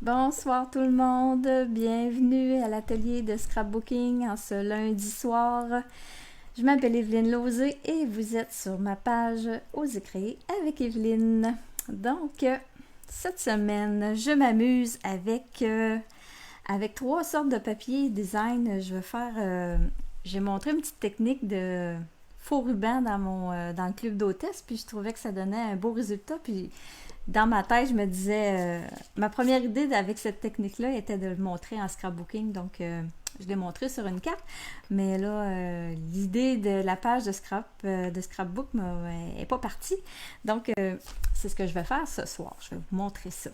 Bonsoir tout le monde, bienvenue à l'atelier de scrapbooking en ce lundi soir. Je m'appelle Evelyne Lauzé et vous êtes sur ma page Osez créer avec Evelyne. Donc, cette semaine, je m'amuse avec trois sortes de papier design. J'ai montré une petite technique de faux ruban dans le club d'hôtesse, puis je trouvais que ça donnait un beau résultat, puis dans ma tête, je me disais, ma première idée avec cette technique-là était de le montrer en scrapbooking, donc je l'ai montré sur une carte, mais là, l'idée de la page de scrapbook est pas partie, donc c'est ce que je vais faire ce soir, je vais vous montrer ça.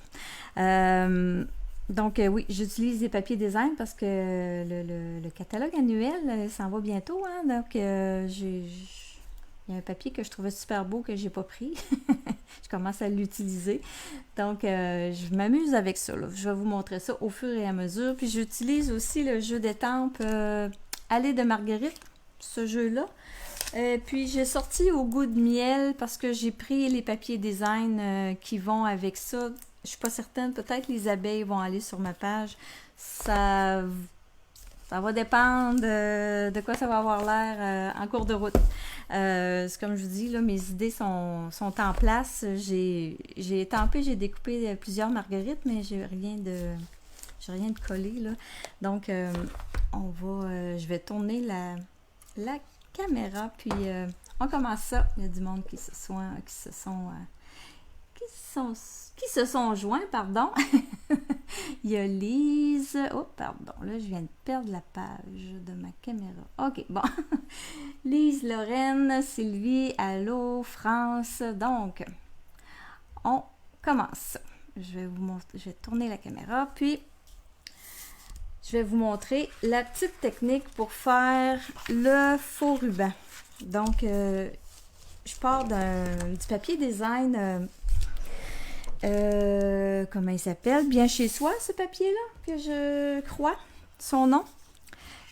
Oui, j'utilise des papiers design parce que le catalogue annuel s'en va bientôt, hein, donc il y a un papier que je trouvais super beau que j'ai pas pris. Je commence à l'utiliser. Donc, je m'amuse avec ça, là. Je vais vous montrer ça au fur et à mesure. Puis, j'utilise aussi le jeu d'étampes Allée de Marguerite, ce jeu-là. Puis, j'ai sorti au goût de miel parce que j'ai pris les papiers design qui vont avec ça. Je suis pas certaine, peut-être les abeilles vont aller sur ma page. Ça va dépendre de quoi ça va avoir l'air en cours de route. C'est comme je vous dis, là, mes idées sont en place. J'ai étampé, j'ai découpé plusieurs marguerites, mais j'ai rien de collé, là. Donc, je vais tourner la caméra, puis on commence ça. Il y a du monde qui se sont joints, pardon. Il y a Lise. Oh, pardon, là, je viens de perdre la page de ma caméra. OK, bon. Lise, Lorraine, Sylvie, allô, France. Donc, on commence. Je vais tourner la caméra, puis je vais vous montrer la petite technique pour faire le faux ruban. Donc, je pars du papier design. Comment il s'appelle? Bien chez soi, ce papier-là, que je crois, son nom.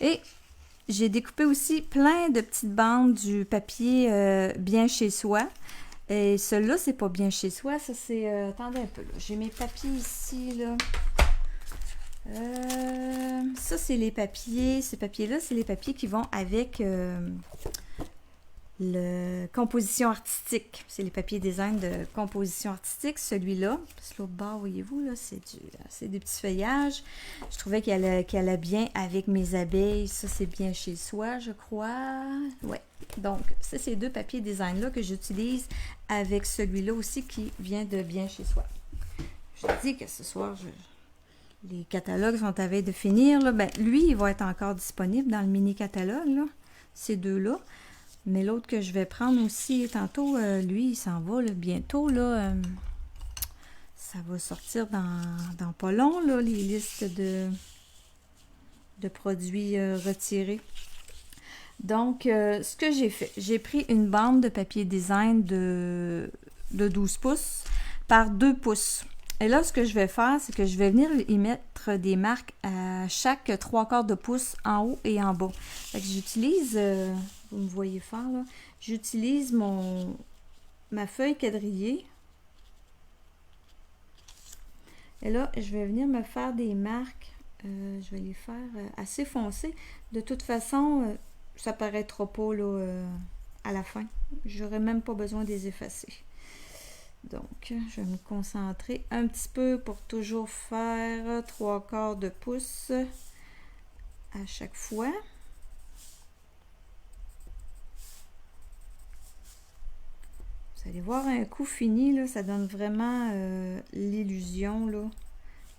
Et j'ai découpé aussi plein de petites bandes du papier bien chez soi. Et celui-là, c'est pas bien chez soi, ça c'est... attendez un peu, là. J'ai mes papiers ici, là. Ça, c'est les papiers. Ces papiers-là, c'est les papiers qui vont avec le composition artistique. C'est les papiers design de composition artistique. Celui-là, parce que l'autre bord, voyez-vous, là, c'est des petits feuillages. Je trouvais qu'elle allait bien avec mes abeilles. Ça, c'est bien chez soi, je crois. Ouais. Donc, c'est ces deux papiers design-là que j'utilise avec celui-là aussi qui vient de bien chez soi. Je dis que ce soir, les catalogues sont à veille de finir. Là. Ben, lui, il va être encore disponible dans le mini-catalogue, là. Ces deux-là. Mais l'autre que je vais prendre aussi tantôt, lui, il s'en va là, bientôt. Là, ça va sortir dans pas long, là, les listes de produits retirés. Donc, ce que j'ai fait, j'ai pris une bande de papier design de 12 pouces par 2 pouces. Et là, ce que je vais faire, c'est que je vais venir y mettre des marques à chaque 3/4 de pouce en haut et en bas. Fait que j'utilise, vous me voyez faire là, j'utilise ma feuille quadrillée. Et là, je vais venir me faire des marques. Je vais les faire assez foncées. De toute façon, ça paraîtra pas là, à la fin. J'aurai même pas besoin de les effacer. Donc, je vais me concentrer un petit peu pour toujours faire 3/4 de pouce à chaque fois. Vous allez voir un coup fini, là, ça donne vraiment l'illusion, là,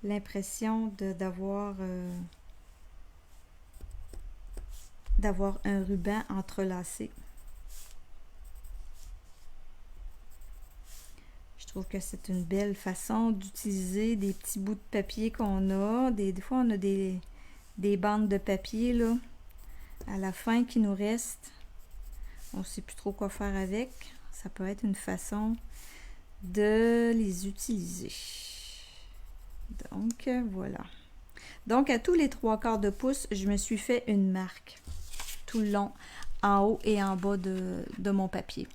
l'impression d'avoir un ruban entrelacé. Je trouve que c'est une belle façon d'utiliser des petits bouts de papier qu'on a. Des fois, on a des bandes de papier là, à la fin qui nous restent. On ne sait plus trop quoi faire avec. Ça peut être une façon de les utiliser. Donc, voilà. Donc, à tous les 3/4 de pouce, je me suis fait une marque tout le long, en haut et en bas de mon papier.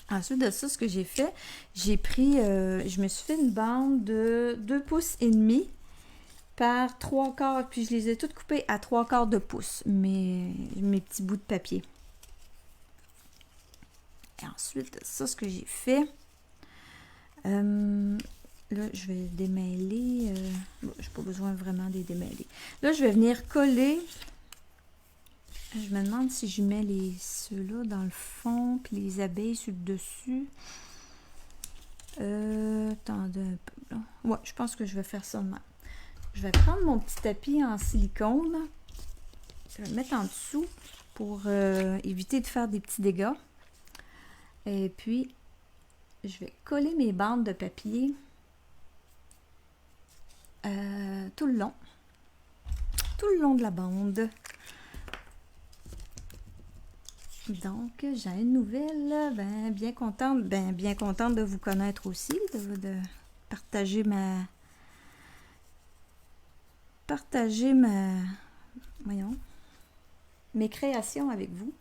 Ensuite de ça, ce que j'ai fait, j'ai pris, je me suis fait une bande de 2 pouces et demi par 3 quarts, puis je les ai toutes coupées à 3 quarts de pouce, mes petits bouts de papier. Et ensuite, ça, ce que j'ai fait, là, je vais démêler, bon, j'ai pas besoin vraiment de les démêler. Là, je vais venir coller, je me demande si je mets ceux-là dans le fond, puis les abeilles sur le dessus. Attendez un peu, là. Ouais, je pense que je vais faire ça de même. Je vais prendre mon petit tapis en silicone, je vais le mettre en dessous pour éviter de faire des petits dégâts. Et puis, je vais coller mes bandes de papier tout le long de la bande. Donc, j'ai une nouvelle, bien contente de vous connaître aussi, de partager mes créations avec vous.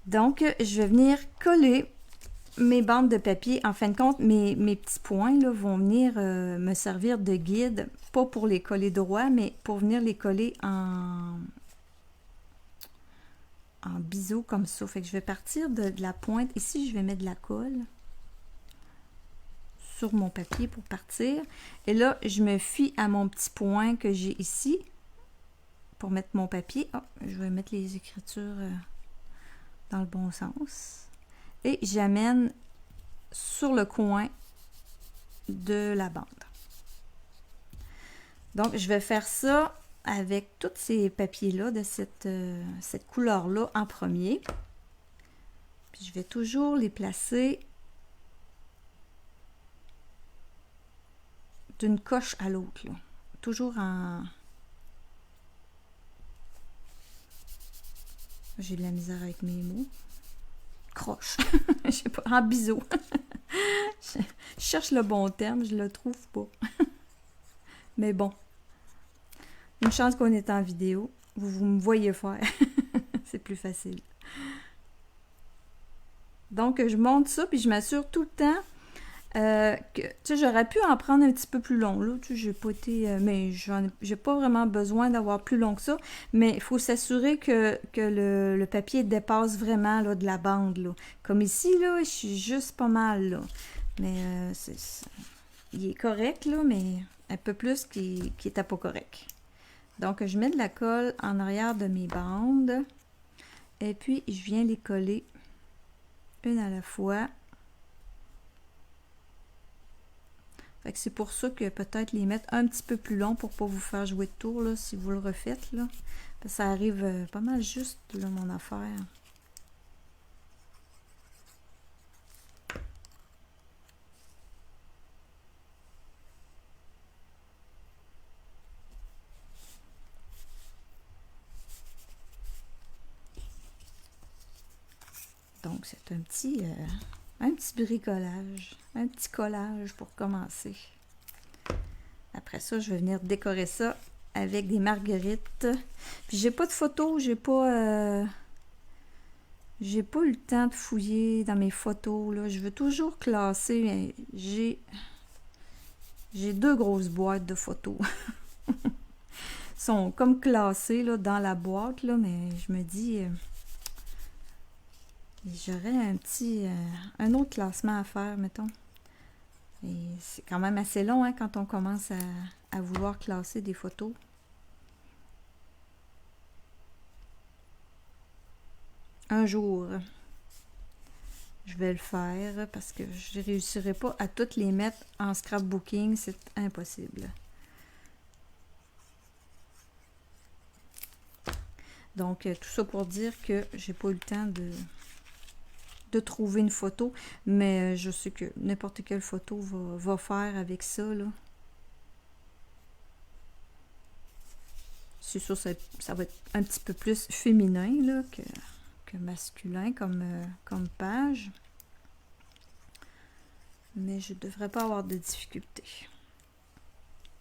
Donc, je vais venir coller mes bandes de papier. En fin de compte, mes petits points là, vont venir me servir de guide, pas pour les coller droit, mais pour venir les coller en biseau comme ça. Fait que je vais partir de la pointe. Ici, je vais mettre de la colle sur mon papier pour partir. Et là, je me fie à mon petit point que j'ai ici pour mettre mon papier. Oh, je vais mettre les écritures dans le bon sens. Et j'amène sur le coin de la bande. Donc, je vais faire ça avec tous ces papiers-là de cette couleur-là en premier. Puis je vais toujours les placer d'une coche à l'autre. Toujours en... J'ai de la misère avec mes mots. Croche. Je sais pas, en biseau. Je cherche le bon terme, je le trouve pas. Mais bon. Une chance qu'on est en vidéo. Vous me voyez faire. C'est plus facile. Donc, je monte ça, puis je m'assure tout le temps que, tu sais, j'aurais pu en prendre un petit peu plus long, là. Tu sais, j'ai pas été... mais j'ai pas vraiment besoin d'avoir plus long que ça. Mais il faut s'assurer que le papier dépasse vraiment, là, de la bande, là. Comme ici, là, je suis juste pas mal, là. Mais il est correct, là, mais un peu plus qui était pas correct. Donc, je mets de la colle en arrière de mes bandes. Et puis, je viens les coller une à la fois. Fait que c'est pour ça que peut-être les mettre un petit peu plus long pour pas vous faire jouer de tour, là, si vous le refaites, là. Parce que ça arrive pas mal juste, là, mon affaire. Donc, c'est un petit bricolage, un petit collage pour commencer. Après ça, je vais venir décorer ça avec des marguerites. Puis, j'ai pas de photos, j'ai pas eu le temps de fouiller dans mes photos, là. Je veux toujours classer. J'ai 2 grosses boîtes de photos. Sont comme classées, là, dans la boîte, là, mais je me dis... j'aurais un autre classement à faire, mettons. Et c'est quand même assez long, hein, quand on commence à vouloir classer des photos. Un jour, je vais le faire parce que je ne réussirai pas à toutes les mettre en scrapbooking, c'est impossible. Donc, tout ça pour dire que j'ai pas eu le temps de trouver une photo, mais je sais que n'importe quelle photo va faire avec ça, là. C'est sûr, ça va être un petit peu plus féminin, là, que masculin comme page. Mais je ne devrais pas avoir de difficulté.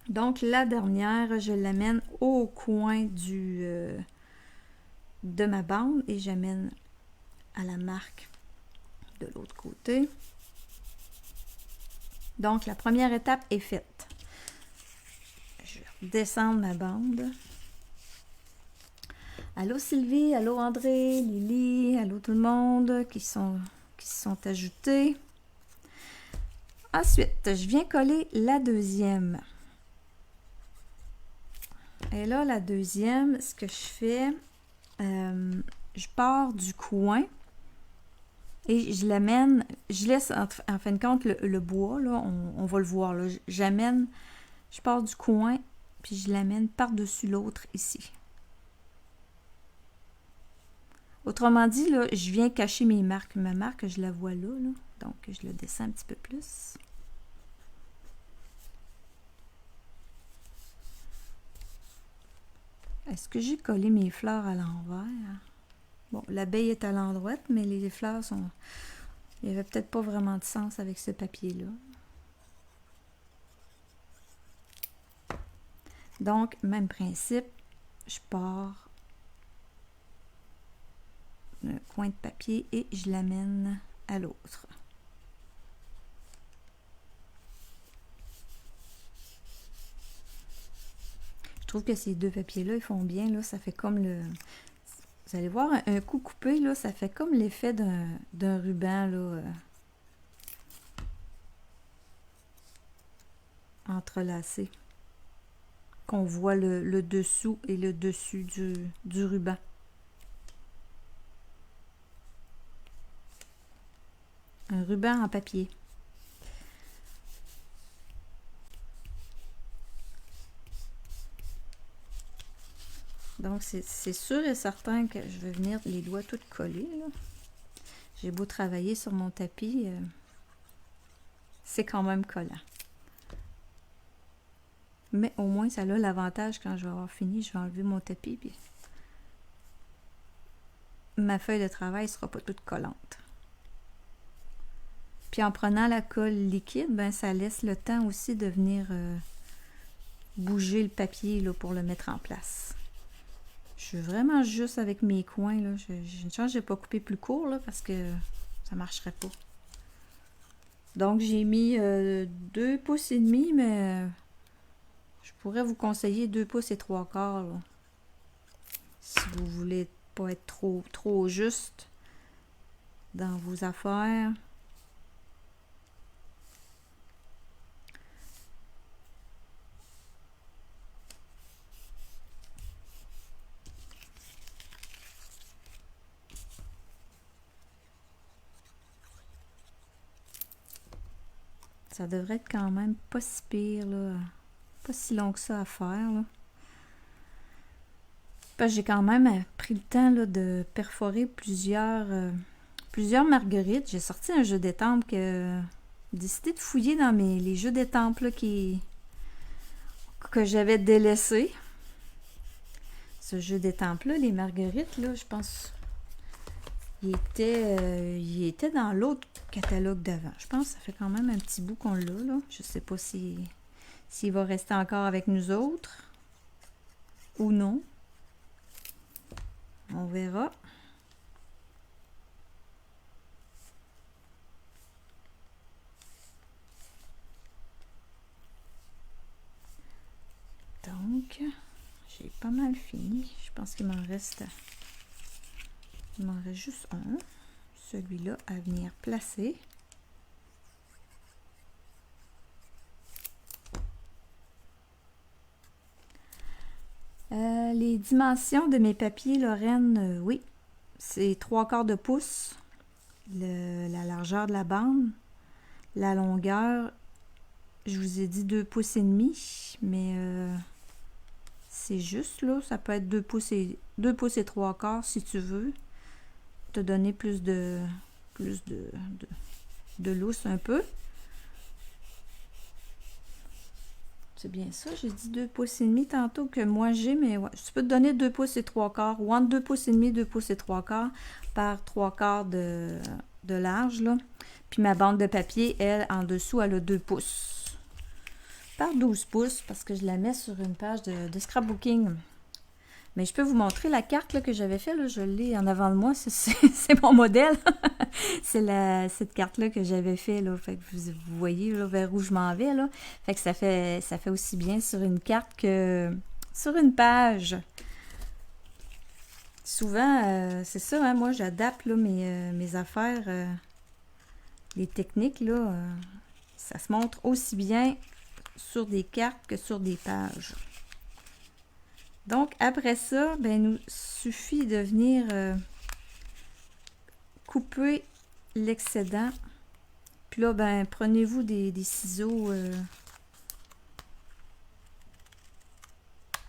Donc, la dernière, je l'amène au coin de ma bande et j'amène à la marque de l'autre côté. Donc, la première étape est faite. Je vais descendre ma bande. Allô Sylvie, allô André, Lily, allô tout le monde qui se sont ajoutés. Ensuite, je viens coller la deuxième. Et là, la deuxième, ce que je fais, je pars du coin et je l'amène, je laisse en fin de compte le bois, là, on va le voir, là, je pars du coin puis je l'amène par-dessus l'autre ici. Autrement dit, là, je viens cacher mes marques. Ma marque, je la vois là, donc je le descends un petit peu plus. Est-ce que j'ai collé mes fleurs à l'envers? Bon, l'abeille est à l'endroit, mais les fleurs sont... Il n'y avait peut-être pas vraiment de sens avec ce papier-là. Donc, même principe, je pars un coin de papier et je l'amène à l'autre. Je trouve que ces deux papiers-là, ils font bien, là, ça fait comme le... Vous allez voir, un coup coupé, là, ça fait comme l'effet d'un ruban, là, entrelacé. Qu'on voit le dessous et le dessus du ruban. Un ruban en papier. Donc, c'est sûr et certain que je vais venir les doigts tout collés. J'ai beau travailler sur mon tapis, c'est quand même collant. Mais au moins, ça a l'avantage, quand je vais avoir fini, je vais enlever mon tapis, puis ma feuille de travail ne sera pas toute collante. Puis en prenant la colle liquide, ben, ça laisse le temps aussi de venir bouger le papier là, pour le mettre en place. Je suis vraiment juste avec mes coins. Là. J'ai une chance, je n'ai pas coupé plus court là, parce que ça ne marcherait pas. Donc j'ai mis 2 pouces et demi, mais je pourrais vous conseiller 2 pouces et 3/4. Là. Si vous voulez pas être trop juste dans vos affaires. Ça devrait être quand même pas si pire, là. Pas si long que ça à faire, là. Parce que j'ai quand même pris le temps là, de perforer plusieurs marguerites. J'ai sorti un jeu d'étampes que j'ai décidé de fouiller dans les jeux d'étampes là, que j'avais délaissés. Ce jeu d'étampes-là, les marguerites, là, je pense... Il était dans l'autre catalogue d'avant. Je pense que ça fait quand même un petit bout qu'on l'a, là. Je sais pas s'il va rester encore avec nous autres ou non. On verra. Donc, j'ai pas mal fini. Je pense qu'il m'en reste... Il m'en reste juste un, celui-là à venir placer. Les dimensions de mes papiers Lorraine, oui, c'est 3/4 de pouce, la largeur de la bande, la longueur, je vous ai dit 2 pouces et demi, mais c'est juste là, ça peut être 2 pouces et 3/4 si tu veux. Te donner plus de lousse un peu. C'est bien ça, j'ai dit 2 pouces et demi tantôt que moi j'ai, mais ouais, tu peux te donner 2 pouces et 3/4 ou entre 2 pouces et demi, 2 pouces et 3/4 par 3/4 de large là. Puis ma bande de papier, elle, en dessous, elle a 2 pouces par 12 pouces parce que je la mets sur une page de scrapbooking. Mais je peux vous montrer la carte là, que j'avais faite. Je l'ai en avant de moi. C'est mon modèle. C'est cette carte-là que j'avais fait. Là. Fait que vous voyez là, vers où je m'en vais. Là. Fait que ça fait aussi bien sur une carte que sur une page. Souvent, c'est ça, hein, moi j'adapte là, mes affaires, les techniques, là, ça se montre aussi bien sur des cartes que sur des pages. Donc, après ça, ben, il nous suffit de venir couper l'excédent. Puis là, ben, prenez-vous des ciseaux.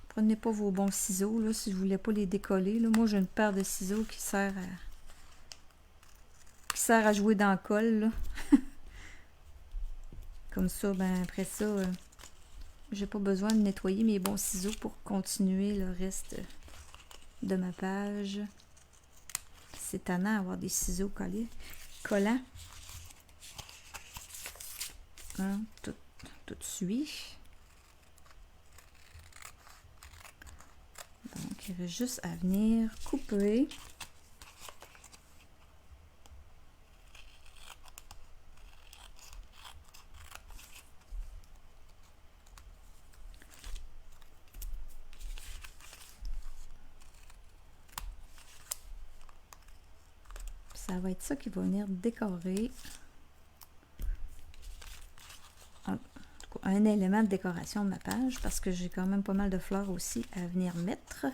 Prenez pas vos bons ciseaux, là, si vous voulez pas les décoller. Là. Moi, j'ai une paire de ciseaux qui sert à jouer dans le colle, là. Comme ça, ben, après ça... j'ai pas besoin de nettoyer mes bons ciseaux pour continuer le reste de ma page. C'est tannant d'avoir des ciseaux collants. Hein, tout suit. Donc, il reste juste à venir couper. Ça va être ça qui va venir décorer un élément de décoration de ma page parce que j'ai quand même pas mal de fleurs aussi à venir mettre.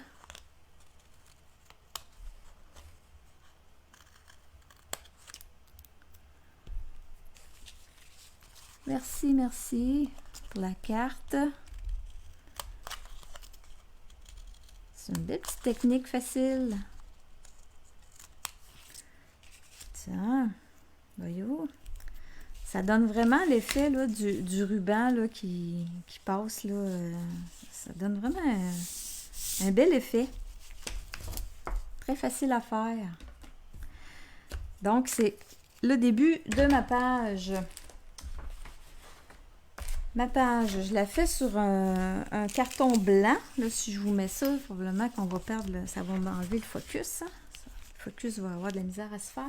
Merci pour la carte. C'est une belle petite technique facile. Tiens, voyez-vous, ça donne vraiment l'effet là, du ruban là, qui passe. Là, ça donne vraiment un bel effet. Très facile à faire. Donc, c'est le début de ma page. Ma page, je la fais sur un carton blanc. Là, si je vous mets ça, probablement qu'on va perdre, ça va m'enlever le focus. Hein. Le focus va avoir de la misère à se faire.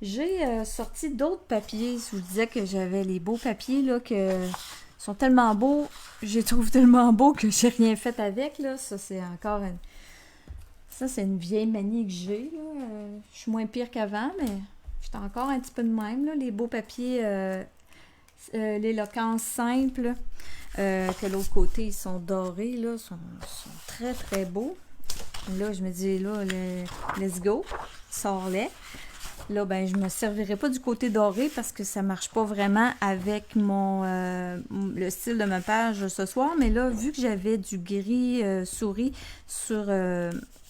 J'ai sorti d'autres papiers. Je vous disais que j'avais les beaux papiers là, que sont tellement beaux. Je les trouve tellement beaux que j'ai rien fait avec. Là. Ça, c'est encore une... Ça, c'est une vieille manie que j'ai. Je suis moins pire qu'avant, mais j'étais encore un petit peu de même. Là. Les beaux papiers, l'éloquence simple, que l'autre côté, ils sont dorés, là, sont très, très beaux. Là, je me dis, là, let's go, sors-les. Là, ben, je ne me servirai pas du côté doré parce que ça ne marche pas vraiment avec le style de ma page ce soir. Mais là, vu que j'avais du gris souris sur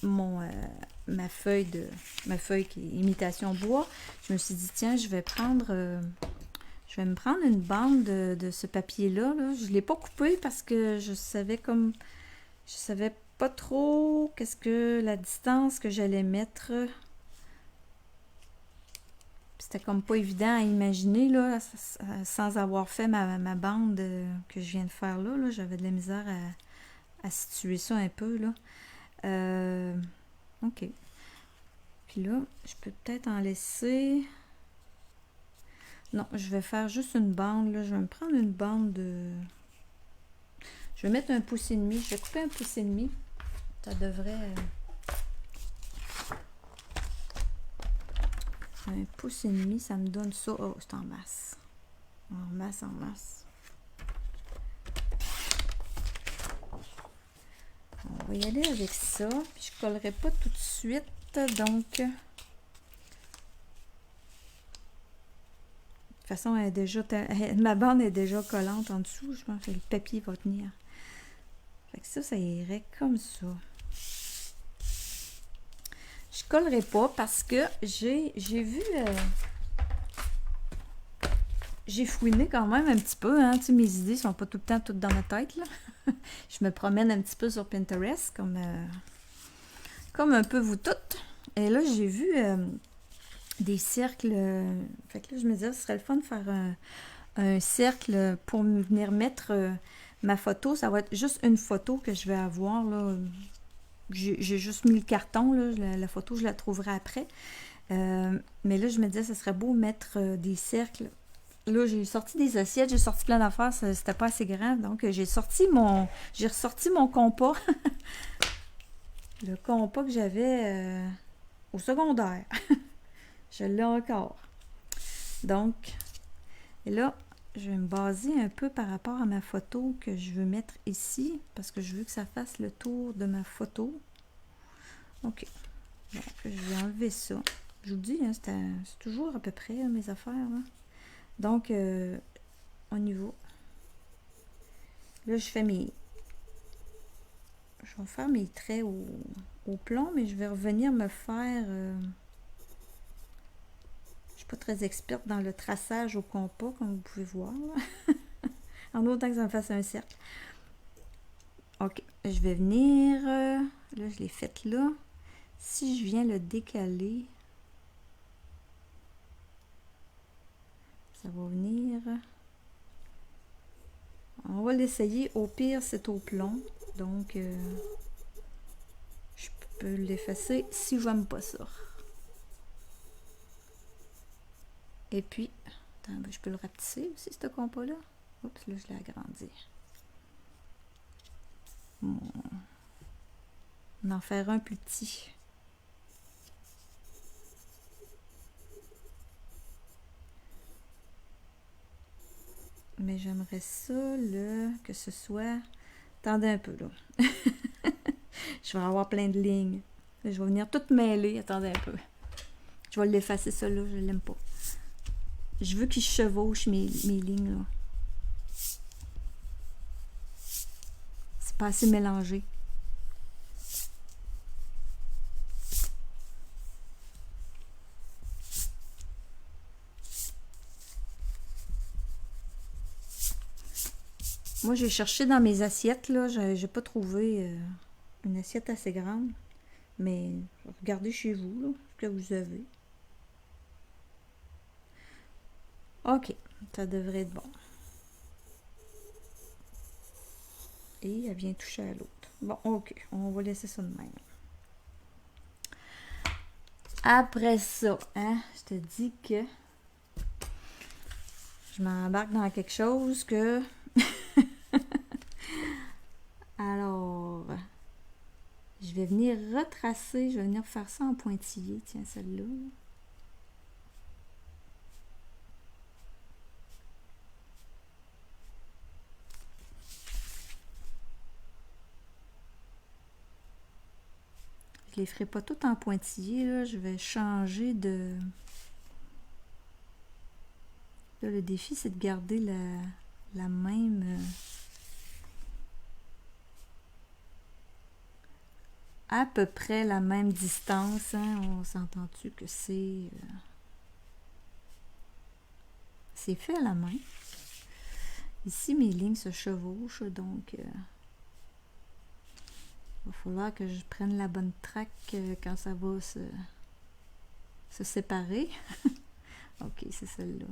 ma feuille qui est imitation bois, je me suis dit, tiens, je vais me prendre une bande de ce papier-là. Là. Je ne l'ai pas coupé parce que je savais pas trop qu'est-ce que la distance que j'allais mettre. C'était comme pas évident à imaginer, là, sans avoir fait ma bande que je viens de faire là. Là. J'avais de la misère à situer ça un peu, là. OK. Puis là, je peux peut-être en laisser... Non, je vais faire juste une bande, là. Je vais me prendre une bande de... Je vais mettre 1,5 pouce. Je vais couper 1,5 pouce. Ça devrait... 1,5 pouce, ça me donne ça. Oh, c'est en masse. En masse. On va y aller avec ça. Puis je collerai pas tout de suite. Donc, de toute façon, ma bande est déjà collante en dessous. Je pense que le papier va tenir. Fait que ça irait comme ça. Je collerai pas parce que j'ai vu... j'ai fouiné quand même un petit peu. Hein. Tu sais, mes idées sont pas tout le temps toutes dans ma tête. Là. Je me promène un petit peu sur Pinterest, comme un peu vous toutes. Et là, j'ai vu des cercles. Fait que là, je me disais, ce serait le fun de faire un cercle pour venir mettre ma photo. Ça va être juste une photo que je vais avoir, là, j'ai juste mis le carton, là, la photo, je la trouverai après. Mais là, je me disais, ce serait beau mettre des cercles. Là, j'ai sorti des assiettes, j'ai sorti plein d'affaires, c'était pas assez grand. Donc, j'ai ressorti mon compas. Le compas que j'avais au secondaire. Je l'ai encore. Donc, et là, je vais me baser un peu par rapport à ma photo que je veux mettre ici, parce que je veux que ça fasse le tour de ma photo. OK. Donc, je vais enlever ça. Je vous dis, hein, c'est toujours à peu près mes affaires. Là. Donc, on y va. Là, je vais faire mes traits au plomb, mais je vais revenir me faire... je suis pas très experte dans le traçage au compas, comme vous pouvez voir. En autant que ça me fasse un cercle. OK. Je vais venir... là, je l'ai fait là. Si je viens le décaler... ça va venir... On va l'essayer. Au pire, c'est au plomb. Donc, je peux l'effacer si j'aime pas ça. Et puis, attends, je peux le rapetisser aussi, ce compas-là. Oups, là, je l'ai agrandi. Bon. On en faire un plus petit. Mais j'aimerais ça, là, que ce soit... Attendez un peu, là. Je vais avoir plein de lignes. Je vais venir tout mêler. Attendez un peu. Je vais l'effacer, ça, là. Je l'aime pas. Je veux qu'il chevauche mes lignes, là. C'est pas assez mélangé. Moi, j'ai cherché dans mes assiettes, là. J'ai pas trouvé une assiette assez grande. Mais regardez chez vous, là, ce que vous avez. OK. Ça devrait être bon. Et elle vient toucher à l'autre. Bon, OK. On va laisser ça de même. Après ça, hein, je te dis que je m'embarque dans quelque chose que... Alors, je vais venir retracer, je vais venir faire ça en pointillé. Tiens, celle-là. Je les ferai pas toutes en pointillé, là. Je vais changer de... Là, le défi, c'est de garder la même... à peu près la même distance. Hein? On s'entend-tu que c'est fait à la main. Ici, mes lignes se chevauchent, donc il va falloir que je prenne la bonne traque quand ça va se séparer. OK, c'est celle-là.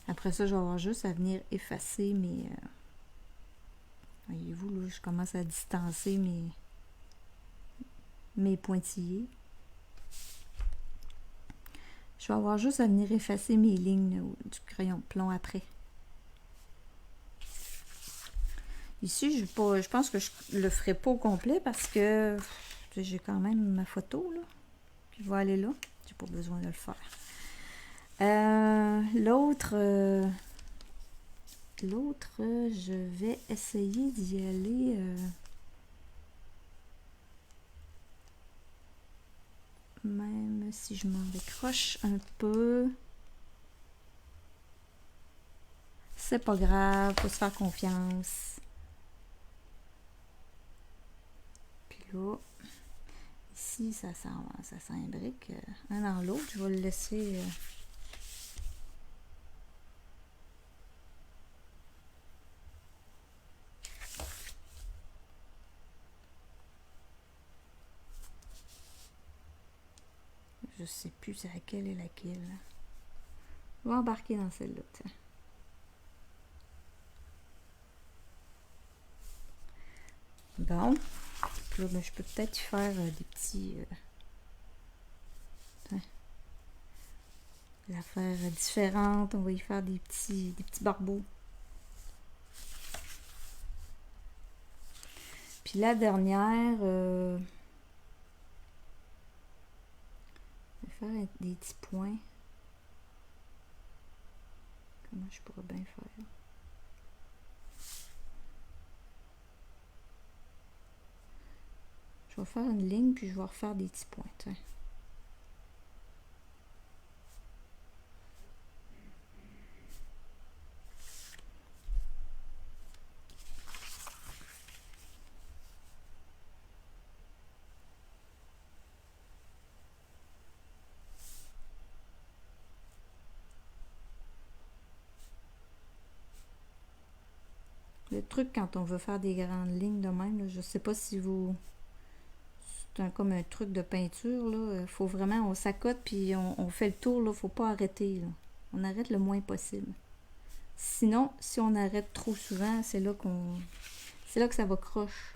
Après ça, je vais avoir juste à venir effacer mes... voyez-vous, là, je commence à distancer mes pointillés. Je vais avoir juste à venir effacer mes lignes là, du crayon de plomb après. Ici, je pense que je le ferai pas au complet parce que j'ai quand même ma photo là, qui va aller là. J'ai pas besoin de le faire. L'autre, je vais essayer d'y aller même si je m'en décroche un peu. C'est pas grave, faut se faire confiance. Puis là, ici, ça s'imbrique un dans l'autre. Je vais le laisser... je sais plus c'est laquelle et laquelle. Je vais embarquer dans celle-là, tiens. Bon. Puis là, ben, je peux peut-être y faire des petits... l'affaire différente. On va y faire des petits barbeaux. Puis la dernière... je vais faire des petits points. Comment je pourrais bien faire? Je vais faire une ligne, puis je vais refaire des petits points. Tiens. Le truc quand on veut faire des grandes lignes de même, là, je sais pas si vous... C'est comme un truc de peinture, là. Il faut vraiment, on s'accote puis on fait le tour, là. Faut pas arrêter, là. On arrête le moins possible. Sinon, si on arrête trop souvent, c'est là que ça va croche.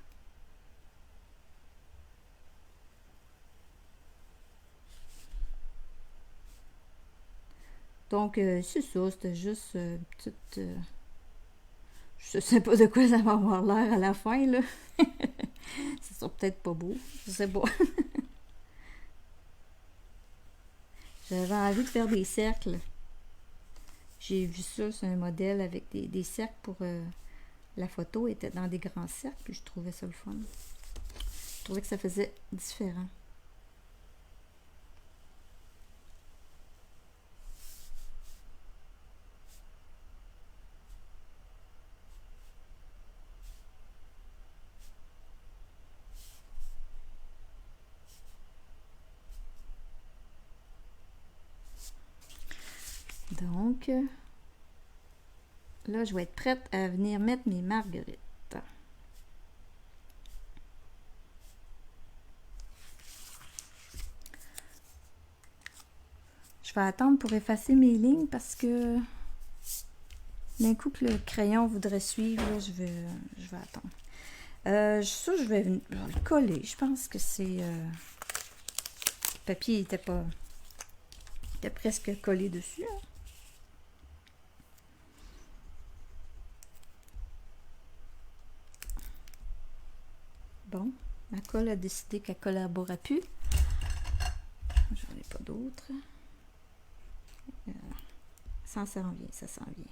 Donc, c'est ça, c'était juste une petite... je sais pas de quoi ça va avoir l'air à la fin, là. Ça sera peut-être pas beau, je sais pas. J'avais envie de faire des cercles. J'ai vu ça sur un modèle avec des cercles pour... la photo était dans des grands cercles, puis je trouvais ça le fun. Je trouvais que ça faisait différent. Donc, là, je vais être prête à venir mettre mes marguerites. Je vais attendre pour effacer mes lignes parce que d'un coup que le crayon voudrait suivre, là, je vais attendre. Ça, je vais le coller. Je pense que c'est... le papier était presque collé dessus. Hein. Bon, ma colle a décidé qu'elle collabora plus. J'en ai pas d'autres. Ça s'en vient, ça s'en vient.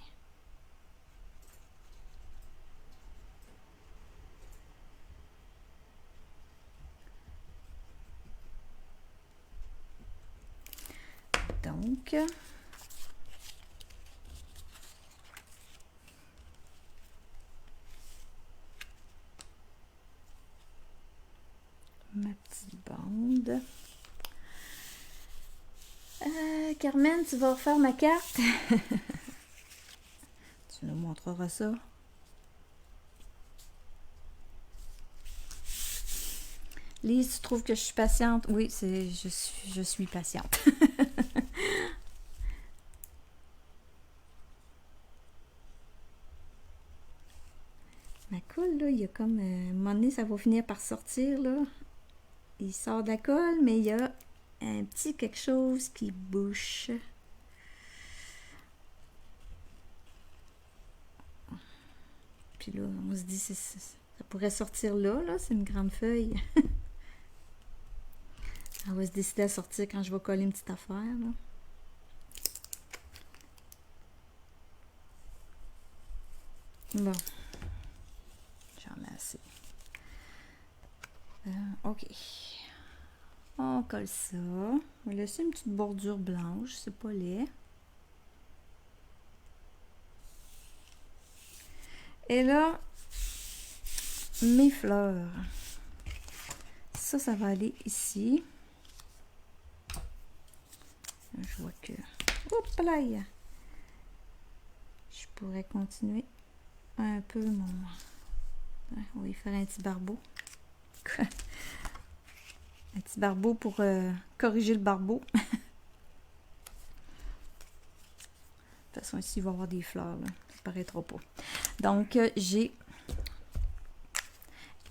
Donc, ma petite bande. Carmen, tu vas refaire ma carte? Tu nous montreras ça. Lise, tu trouves que je suis patiente? Oui, je suis patiente. Ma colle, là, il y a comme... à un moment donné, ça va finir par sortir, là. Il sort de la colle, mais il y a un petit quelque chose qui bouche. Puis là, on se dit, ça pourrait sortir là, c'est une grande feuille. Elle va se décider à sortir quand je vais coller une petite affaire, là. Bon. J'en ai assez. OK. On colle ça. On va laisser une petite bordure blanche, c'est pas laid. Et là, mes fleurs. Ça va aller ici. Je vois que... Oups là! Je pourrais continuer un peu mon... On va y faire un petit barbeau. Un petit barbeau pour corriger le barbeau. De toute façon, ici, il va y avoir des fleurs, là. Ça paraîtra pas. Donc, j'ai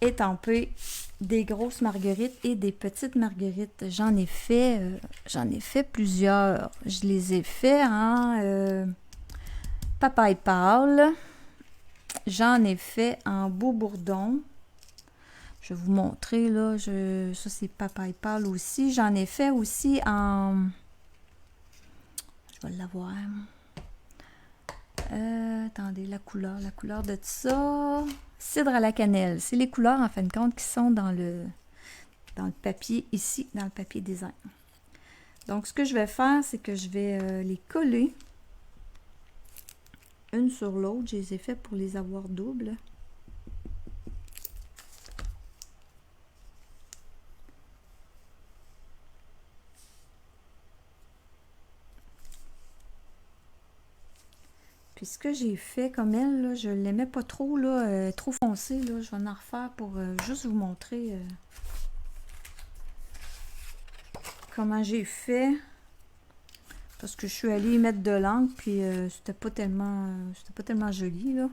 étampé des grosses marguerites et des petites marguerites. J'en ai fait plusieurs. Je les ai fait en papaye pâle. J'en ai fait en beau bourdon. Je vais vous montrer, là. Ça, c'est papaye pâle aussi. J'en ai fait aussi en... Je vais l'avoir. Attendez, la couleur de ça. Cidre à la cannelle. C'est les couleurs, en fin de compte, qui sont dans le papier, ici, dans le papier design. Donc, ce que je vais faire, c'est que je vais les coller une sur l'autre. Je les ai fait pour les avoir doubles. Puis ce que j'ai fait comme elle, là, je ne l'aimais pas trop, là, trop foncé. Là, je vais en refaire pour juste vous montrer comment j'ai fait. Parce que je suis allée y mettre de l'encre, puis c'était pas tellement joli, là.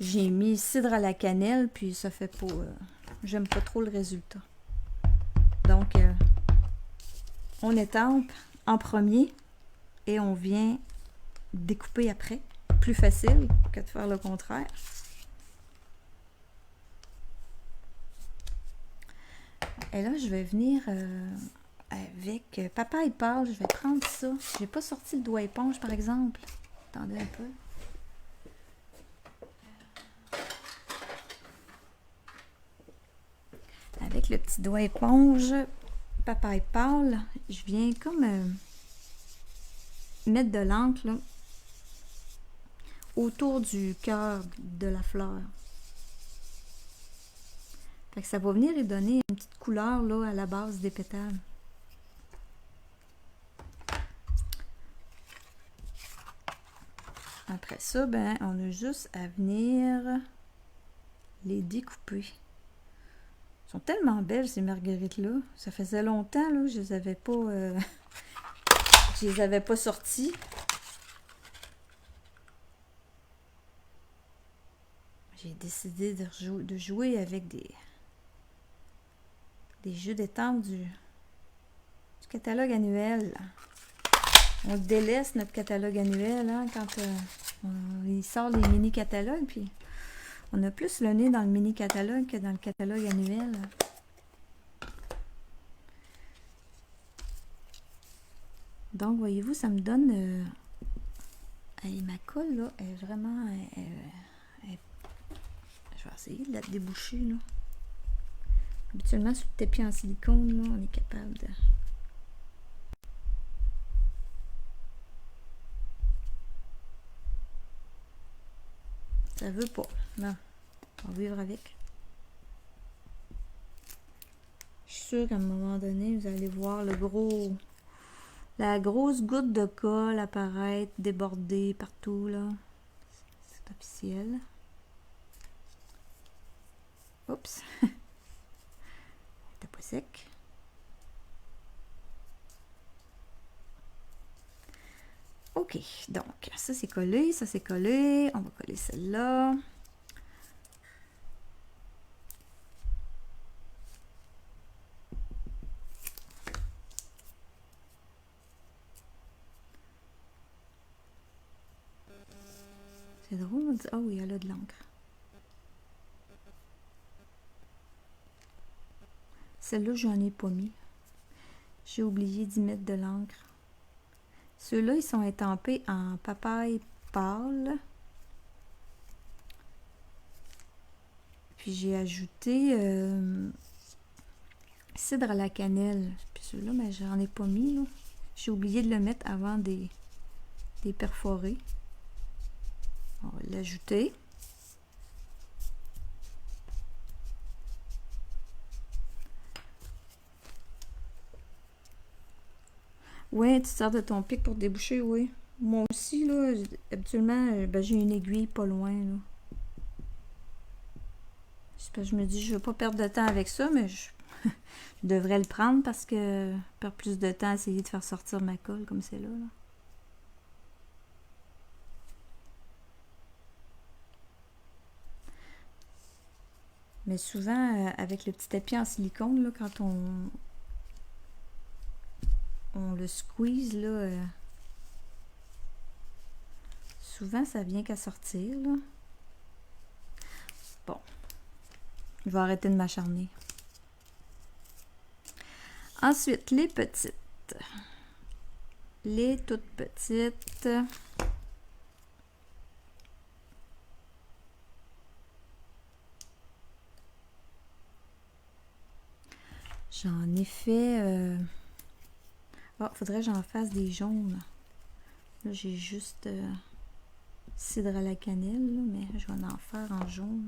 J'ai mis cidre à la cannelle, puis ça fait pas... j'aime pas trop le résultat. Donc, on étampe en premier et on vient découper après. Plus facile que de faire le contraire. Et là, je vais venir avec papaye pâle. Je vais prendre ça. J'ai pas sorti le doigt éponge, par exemple. Attendez un peu. Avec le petit doigt éponge, papaye pâle, je viens comme mettre de l'encre là, autour du cœur de la fleur. Fait que ça va venir et donner une petite couleur là, à la base des pétales. Après ça, ben, on a juste à venir les découper. Elles sont tellement belles, ces marguerites-là. Ça faisait longtemps là, je les avais pas, je les avais pas sorties. J'ai décidé de jouer avec des jeux d'étampe du catalogue annuel. On délaisse notre catalogue annuel hein, quand il sort les mini-catalogues, puis on a plus le nez dans le mini-catalogue que dans le catalogue annuel. Donc, voyez-vous, ça me donne... ma colle, là, est vraiment... je vais essayer de la déboucher, là. Habituellement, sur le tapis en silicone, là, on est capable de... Ça veut pas. Non. On va vivre avec. Je suis sûre qu'à un moment donné, vous allez voir la grosse goutte de colle apparaître, déborder partout, là. C'est officiel. Oups. T'es pas sec. Ok, donc ça c'est collé, ça c'est collé. On va coller celle-là. C'est drôle, on dit, ah oui, elle a de l'encre. Celle-là, j'en ai pas mis. J'ai oublié d'y mettre de l'encre. Ceux-là, ils sont étampés en papaye pâle. Puis j'ai ajouté cidre à la cannelle. Puis ceux-là, mais j'en ai pas mis. J'ai oublié de le mettre avant des perforer. On va l'ajouter. Ouais, tu sers de ton pic pour déboucher, oui. Moi aussi, là, habituellement, ben, j'ai une aiguille pas loin, là. C'est parce que je me dis, je veux pas perdre de temps avec ça, mais Je devrais le prendre parce que je perds plus de temps à essayer de faire sortir ma colle comme c'est là. Mais souvent, avec le petit tapis en silicone, là, quand on le squeeze, là, souvent ça vient qu'à sortir, là. Bon, je vais arrêter de m'acharner. Ensuite, les petites. Les toutes petites. J'en ai fait... Oh, faudrait que j'en fasse des jaunes. Là, j'ai juste cidre à la cannelle, là, mais je vais en faire en jaune.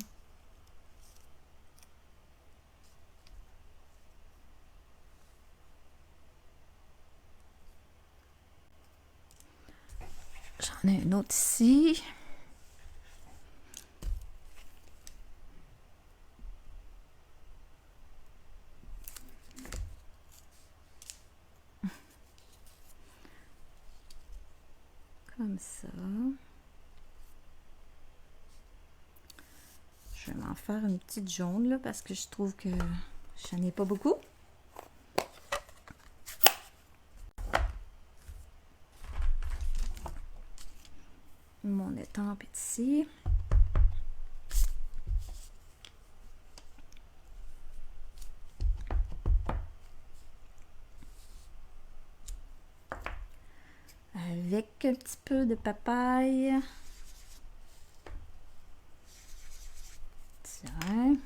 J'en ai un autre ici. Comme ça. Je vais m'en faire une petite jaune là parce que je trouve que j'en ai pas beaucoup. Mon étampe est ici. Avec un petit peu de papaye. Tiens.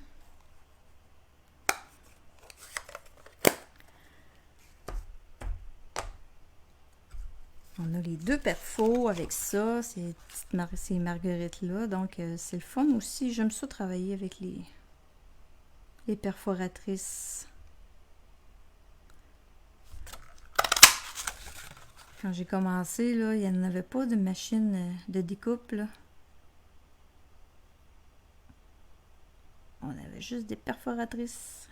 On a les deux perfos avec ça, ces marguerites-là. Donc, c'est le fun aussi. J'aime ça travailler avec les perforatrices. Quand j'ai commencé, là, il n'y en avait pas de machine de découpe, là. On avait juste des perforatrices.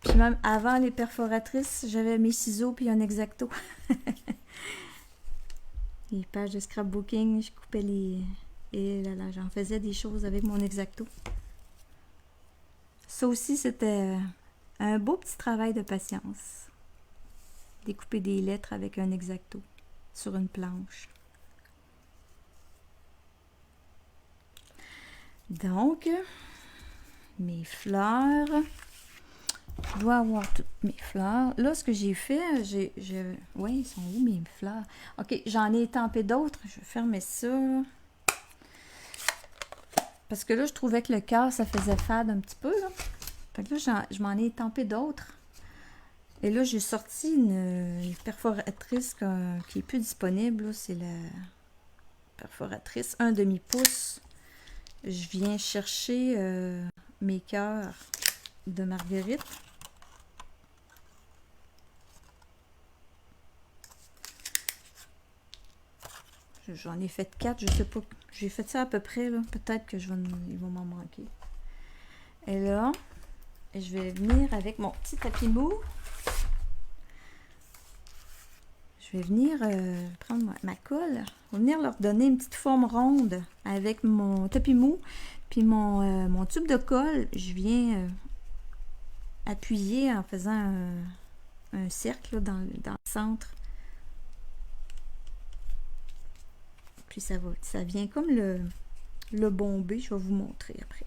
Puis même avant les perforatrices, j'avais mes ciseaux puis un X-Acto. Les pages de scrapbooking, je coupais les... Et là, j'en faisais des choses avec mon X-Acto. Ça aussi, c'était un beau petit travail de patience. Découper des lettres avec un X-Acto sur une planche. Donc, mes fleurs. Je dois avoir toutes mes fleurs. Là, ce que j'ai fait, oui, ils sont où mes fleurs? Ok, j'en ai étampé d'autres. Je vais fermer ça. Parce que là, je trouvais que le cœur, ça faisait fade un petit peu. Là. Fait que là, je m'en ai étampé d'autres. Et là, j'ai sorti une perforatrice qui est plus disponible. C'est la perforatrice 1 demi-pouce. Je viens chercher mes cœurs de marguerite. J'en ai fait 4, je sais pas. J'ai fait ça à peu près, là. Peut-être que il va m'en manquer. Et là, je vais venir avec mon petit tapis mou. Je vais venir prendre ma colle. Je vais venir leur donner une petite forme ronde avec mon tapis mou. Puis mon tube de colle, je viens appuyer en faisant un cercle là, dans le centre. Puis ça vient comme le bombé. Je vais vous montrer après.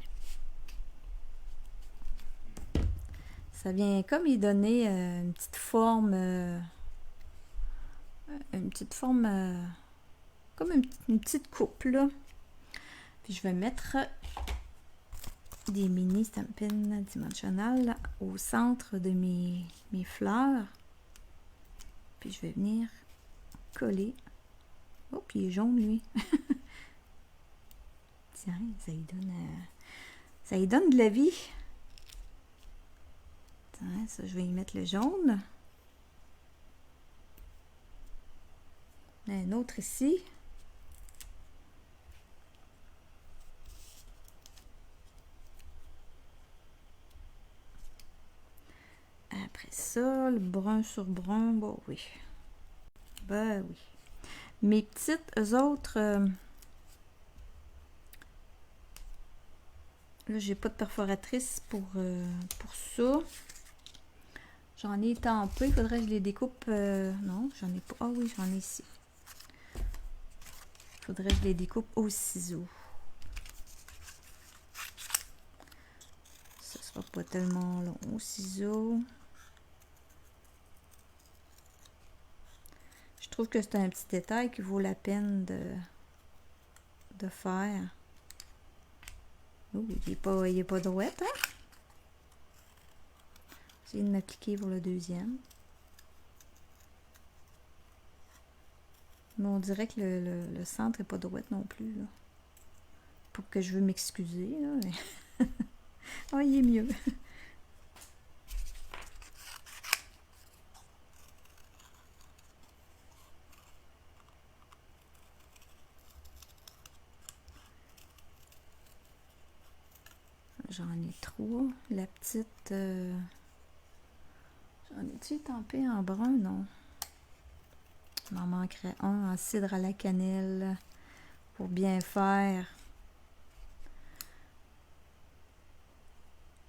Ça vient comme y donner une petite forme... comme une petite coupe là. Puis je vais mettre des mini Stampin' Dimensional au centre de mes fleurs. Puis je vais venir coller. Oh, puis il est jaune lui. Tiens, ça y donne de la vie. Tiens, ça je vais y mettre le jaune. Un autre ici. colle brun sur brun, bon oui. Ben oui. Mes petites, eux autres, là j'ai pas de perforatrice pour ça. J'en ai tant peu, il faudrait que je les découpe. Non, j'en ai pas. Ah oui, j'en ai ici. Il faudrait que je les découpe au ciseau. Ça sera pas tellement long au ciseau. Je trouve que c'est un petit détail qui vaut la peine de faire. Oh, il est pas droit, hein? J'essaie de m'appliquer pour le deuxième. Mais on dirait que le centre n'est pas droit non plus. Là. Pas que je veux m'excuser, là, mais... oh, il est mieux. J'en ai trois. La petite... J'en ai-tu tempé en brun? Non. Il m'en manquerait un en cidre à la cannelle pour bien faire.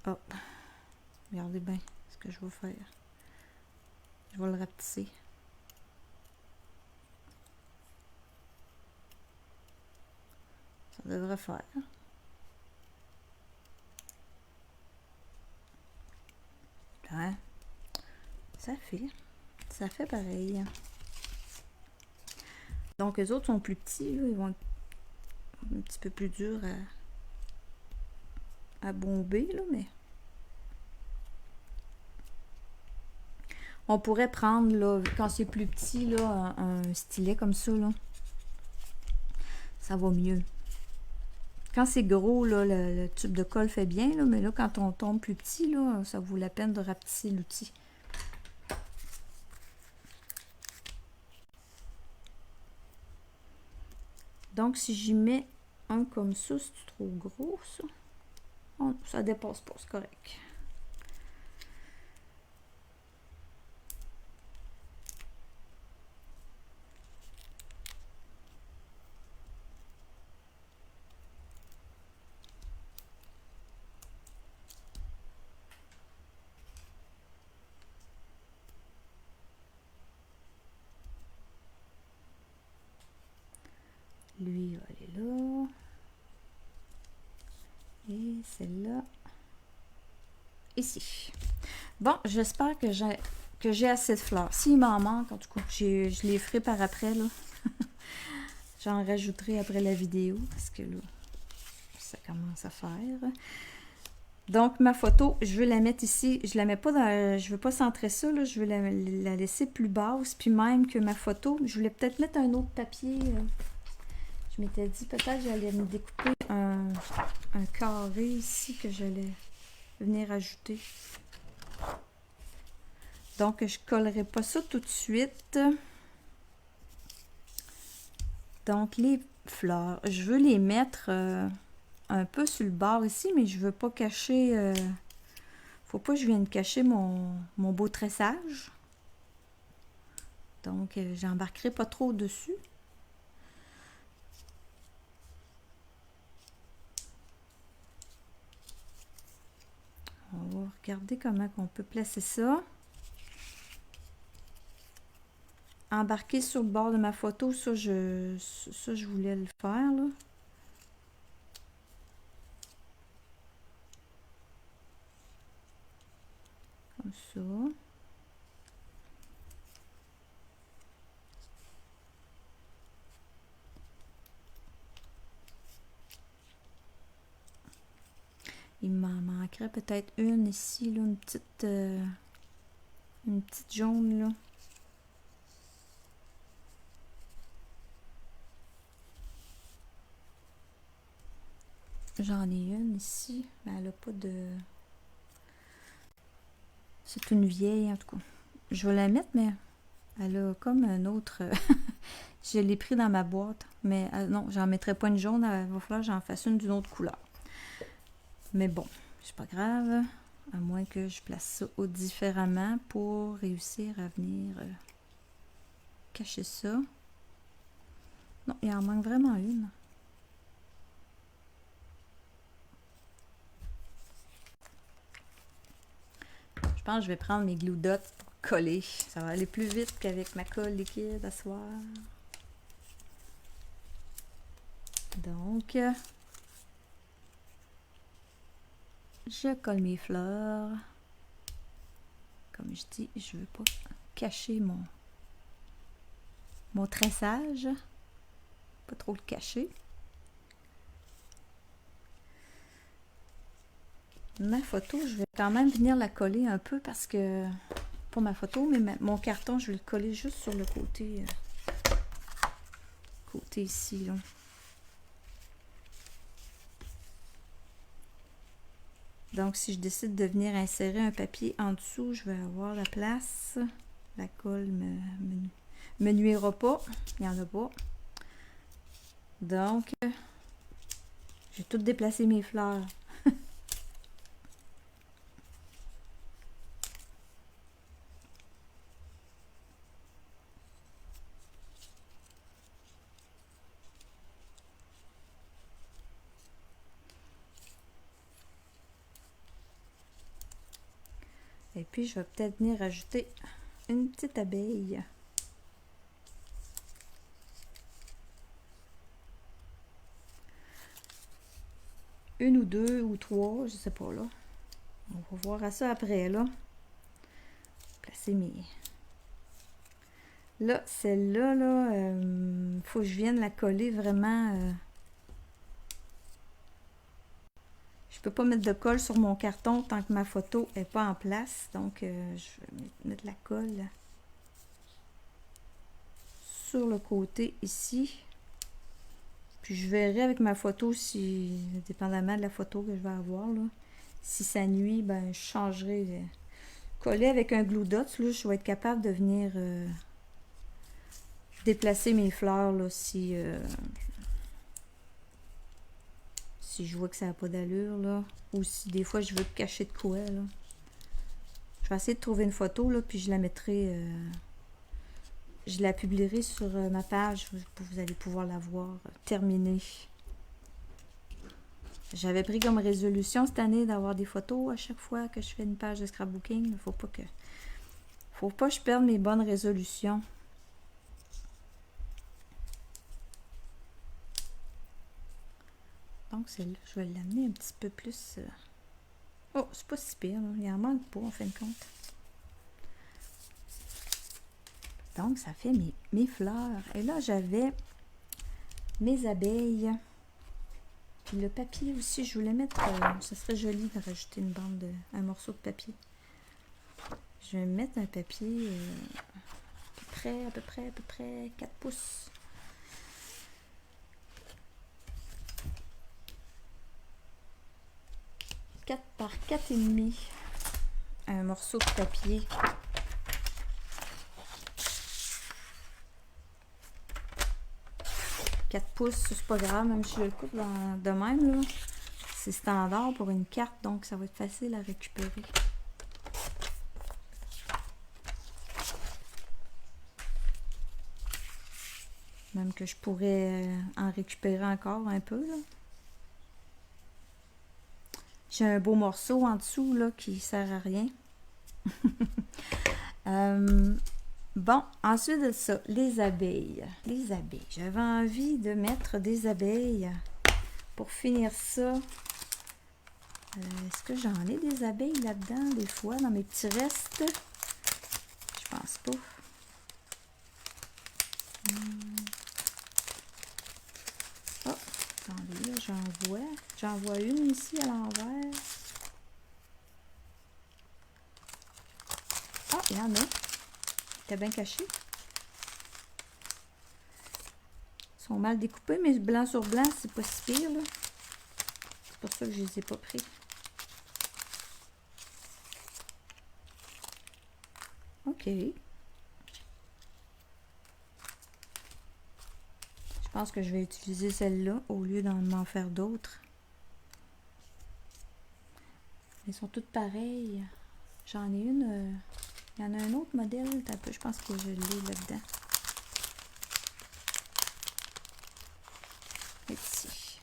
Hop. Regardez bien ce que je vais faire. Je vais le rapetisser. Ça devrait faire. Hein? Ça fait. Ça fait pareil. Donc, les autres sont plus petits. Là. Ils vont être un petit peu plus durs à bomber, là, mais... On pourrait prendre, là, quand c'est plus petit, là, un stylet comme ça, là. Ça va mieux. Quand c'est gros, là, le tube de colle fait bien, là, mais là, quand on tombe plus petit, là, ça vaut la peine de rapetisser l'outil. Donc, si j'y mets un comme ça, c'est trop gros, ça. Oh, ça dépasse pas, c'est correct. Lui, il va aller là. Et celle-là, ici. Bon, j'espère que j'ai assez de fleurs. S'il m'en manque, en tout cas, je les ferai par après, là. J'en rajouterai après la vidéo, parce que là, ça commence à faire. Donc, ma photo, je veux la mettre ici. Je la mets pas dans... Je veux pas centrer ça, là. Je veux la laisser plus basse. Puis même que ma photo, je voulais peut-être mettre un autre papier. Je m'étais dit peut-être que j'allais me découper un carré ici que j'allais venir ajouter. Donc, je collerai pas ça tout de suite. Donc, les fleurs, je veux les mettre un peu sur le bord ici, mais je veux pas cacher... faut pas que je vienne cacher mon beau tressage. Donc, j'embarquerai pas trop dessus. On va regarder comment on peut placer ça. Embarquer sur le bord de ma photo, ça je voulais le faire là. Comme ça. Il m'en manquerait peut-être une ici, là, une petite jaune là. J'en ai une ici, mais elle n'a pas de... C'est une vieille en tout cas. Je vais la mettre, mais elle a comme un autre... Je l'ai pris dans ma boîte, mais non, j'en mettrai pas une jaune, il va falloir que j'en fasse une d'une autre couleur. Mais bon, c'est pas grave. À moins que je place ça différemment pour réussir à venir cacher ça. Non, il en manque vraiment une. Je pense que je vais prendre mes glue dots pour coller. Ça va aller plus vite qu'avec ma colle liquide à soir. Donc, je colle mes fleurs. Comme je dis, je veux pas cacher mon tressage. Pas trop le cacher. Ma photo, je vais quand même venir la coller un peu parce que, pour ma photo, mais mon carton, je vais le coller juste sur le côté, côté ici, là. Donc, si je décide de venir insérer un papier en dessous, je vais avoir la place. La colle me nuira pas. Il n'y en a pas. Donc, j'ai tout déplacé mes fleurs. Et puis, je vais peut-être venir ajouter une petite abeille. Une ou deux ou trois, je sais pas là. On va voir à ça après là. Placer mes... Là, celle-là, là, faut que je vienne la coller vraiment... Je peux pas mettre de colle sur mon carton tant que ma photo est pas en place. Donc, je vais mettre la colle sur le côté ici. Puis, je verrai avec ma photo si, dépendamment de la photo que je vais avoir, là, si ça nuit, ben, je changerai. Coller avec un glue dot, là, je vais être capable de venir déplacer mes fleurs, là, si je vois que ça n'a pas d'allure, là. Ou si des fois je veux cacher de quoi, là. Je vais essayer de trouver une photo, là, puis je la mettrai... je la publierai sur ma page. Vous allez pouvoir la voir terminée. J'avais pris comme résolution cette année d'avoir des photos à chaque fois que je fais une page de scrapbooking. Il faut pas que je perde mes bonnes résolutions. Donc, celle-là, je vais l'amener un petit peu plus... Oh, c'est pas si pire, là. Il en manque pas, en fin de compte. Donc, ça fait mes fleurs. Et là, j'avais mes abeilles. Puis le papier aussi, je voulais mettre... ce serait joli de rajouter une bande, un morceau de papier. Je vais mettre un papier à peu près 4 pouces. Par 4,5. Un morceau de papier. Pouces, c'est pas grave, même si je le coupe de même, là. C'est standard pour une carte, donc ça va être facile à récupérer. Même que je pourrais en récupérer encore un peu, là. J'ai un beau morceau en dessous, là, qui sert à rien. Bon, ensuite de ça, les abeilles. Les abeilles. J'avais envie de mettre des abeilles. Pour finir ça, est-ce que j'en ai des abeilles là-dedans, des fois, dans mes petits restes? Je pense pas. Oh, attendez, là, j'en vois une ici à l'envers. Ah, il y en a. C'était bien caché. Ils sont mal découpés, mais blanc sur blanc, c'est pas si pire, là. C'est pour ça que je les ai pas pris. OK. Je pense que je vais utiliser celle-là au lieu d'en faire d'autres. Ils sont toutes pareilles. J'en ai une. Il y en a un autre modèle. Un peu, je pense que je l'ai là-dedans. Ici.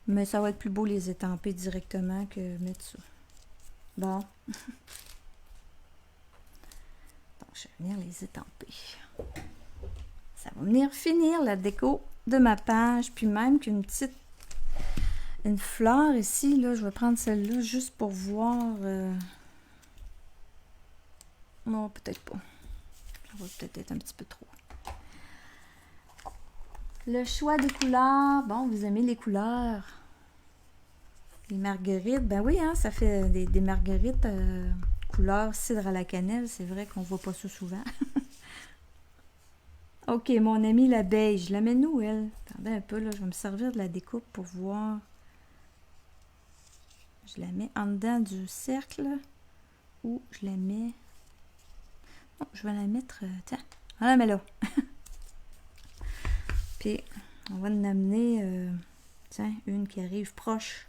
Mais ça va être plus beau les étamper directement que mettre ça. Bon. Donc, je vais venir les étamper. Ça va venir finir la déco de ma page. Puis même qu'une petite... Une fleur ici, là, je vais prendre celle-là juste pour voir... Non, peut-être pas. Ça va peut-être être un petit peu trop. Le choix des couleurs. Bon, vous aimez les couleurs. Les marguerites. Ben oui, hein, ça fait des marguerites couleur cidre à la cannelle. C'est vrai qu'on voit pas ça souvent. Ok, mon amie la beige. Je la mets où, elle? Attendez un peu, là. Je vais me servir de la découpe pour voir. Je la mets en dedans du cercle. Ou je la mets... Non, je vais la mettre... tiens, on la met là. Puis, on va en amener... tiens, une qui arrive proche.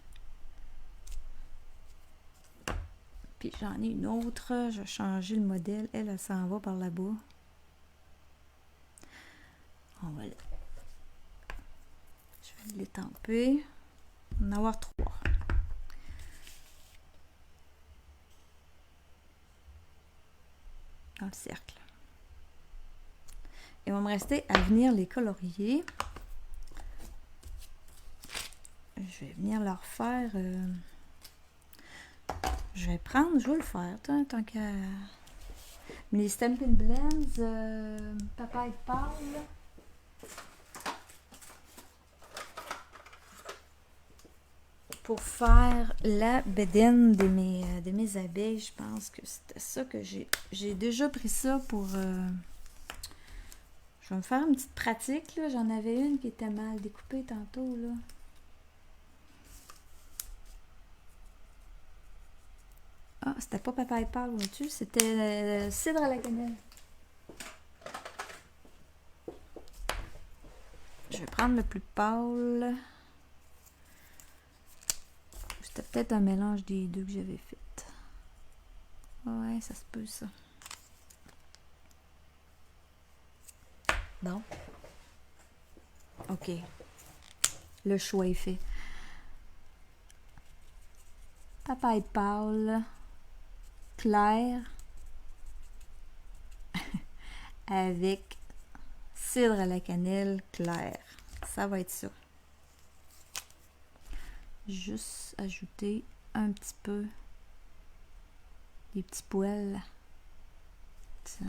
Puis, j'en ai une autre. Je vais changer le modèle. Elle s'en va par là-bas. On va la... Je vais l'étamper. On va en avoir 3. Dans le cercle. Il va me rester à venir les colorier. Je vais venir leur faire... je vais le faire, tant qu'à... Les Stampin' Blends, Papa et Paul. Pour faire la bédaine de mes abeilles, je pense que c'était ça que j'ai déjà pris ça pour... je vais me faire une petite pratique, là. J'en avais une qui était mal découpée tantôt, là. Ah, c'était pas Papa et Paul, vois-tu? C'était cidre à la cannelle. Je vais prendre le plus pâle. C'était peut-être un mélange des deux que j'avais fait. Ouais, ça se peut, ça. Bon. OK. Le choix est fait. Papa et Paul. Clair. Avec cidre à la cannelle clair. Ça va être ça. Juste ajouter un petit peu des petits poils. Ça.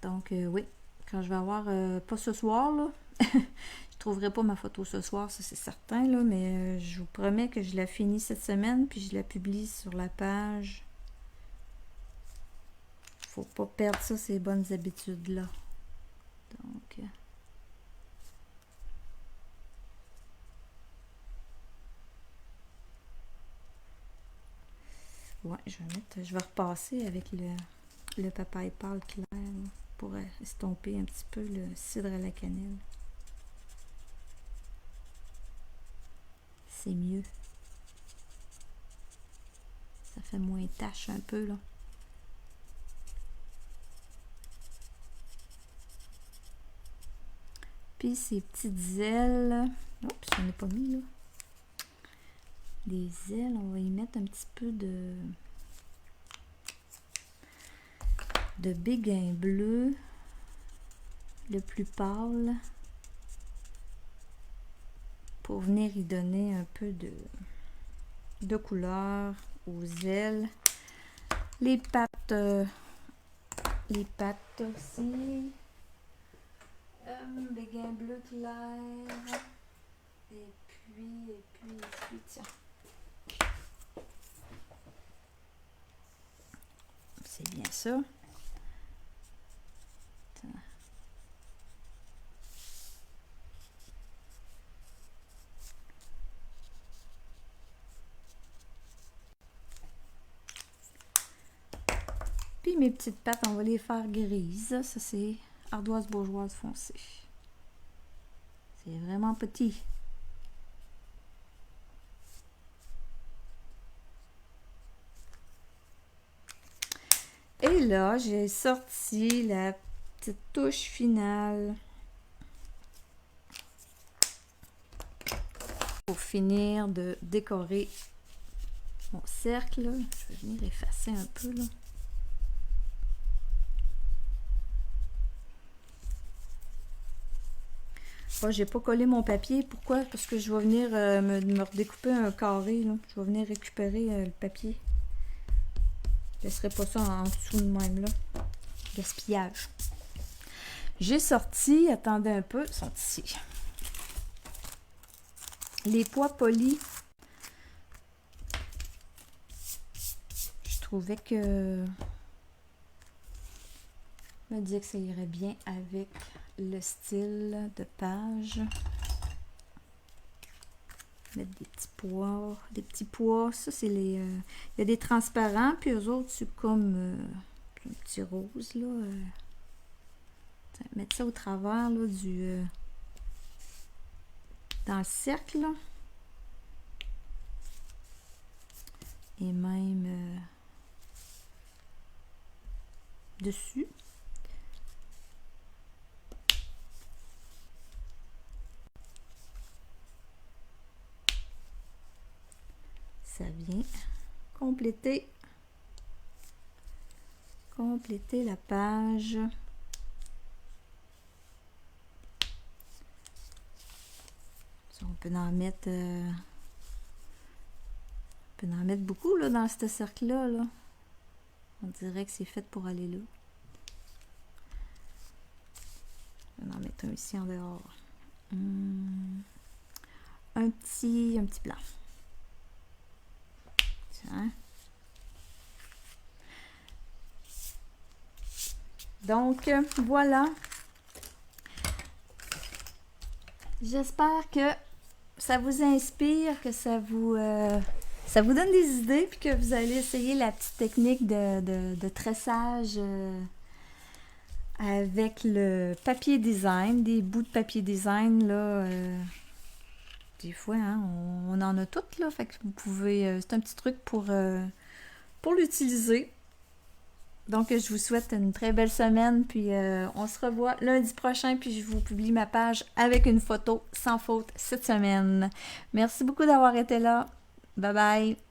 Donc, oui, quand je vais avoir, pas ce soir, là, je trouverai pas ma photo ce soir, ça c'est certain, là, mais je vous promets que je la finis cette semaine, puis je la publie sur la page. Faut pas perdre ça, ces bonnes habitudes-là. Donc... ouais, je vais repasser avec le Papa et Paul clair là, pour estomper un petit peu le cidre à la cannelle. C'est mieux. Ça fait moins tache un peu, là. Puis ces petites ailes... Oups, j'en ai pas mis, là. Des ailes, on va y mettre un petit peu de béguin bleu, le plus pâle, pour venir y donner un peu de couleur aux ailes. Les pattes aussi. Béguin bleu clair. Et puis, tiens. C'est bien ça. Puis mes petites pattes, on va les faire grises. Ça, c'est ardoise bourgeoise foncée. C'est vraiment petit. Et là, j'ai sorti la petite touche finale. Pour finir de décorer mon cercle. Je vais venir effacer un peu là. Bon, j'ai pas collé mon papier. Pourquoi? Parce que je vais venir me redécouper un carré. Là. Je vais venir récupérer le papier. Je laisserai pas ça en dessous de même là. Gaspillage. J'ai sorti, attendez un peu, ils sont ici. Les pois polis. Je trouvais que je me disais que ça irait bien avec le style de page. Mettre des petits pois. Des petits pois, ça c'est les... il y a des transparents, puis eux autres c'est comme un petit rose là. Mettre ça au travers là, du... dans le cercle là. Et même dessus. Ça vient compléter la page. Ça, on peut en mettre beaucoup là, dans ce cercle-là. Là. On dirait que c'est fait pour aller là. Je vais en mettre un ici en dehors. Un petit blanc. Tiens. Donc, voilà. J'espère que ça vous inspire, que ça vous donne des idées, puis que vous allez essayer la petite technique de tressage avec le papier design, des bouts de papier design, là. Des fois, hein, on en a toutes, là, fait que vous pouvez... c'est un petit truc pour l'utiliser. Donc, je vous souhaite une très belle semaine, puis on se revoit lundi prochain, puis je vous publie ma page avec une photo sans faute cette semaine. Merci beaucoup d'avoir été là. Bye bye!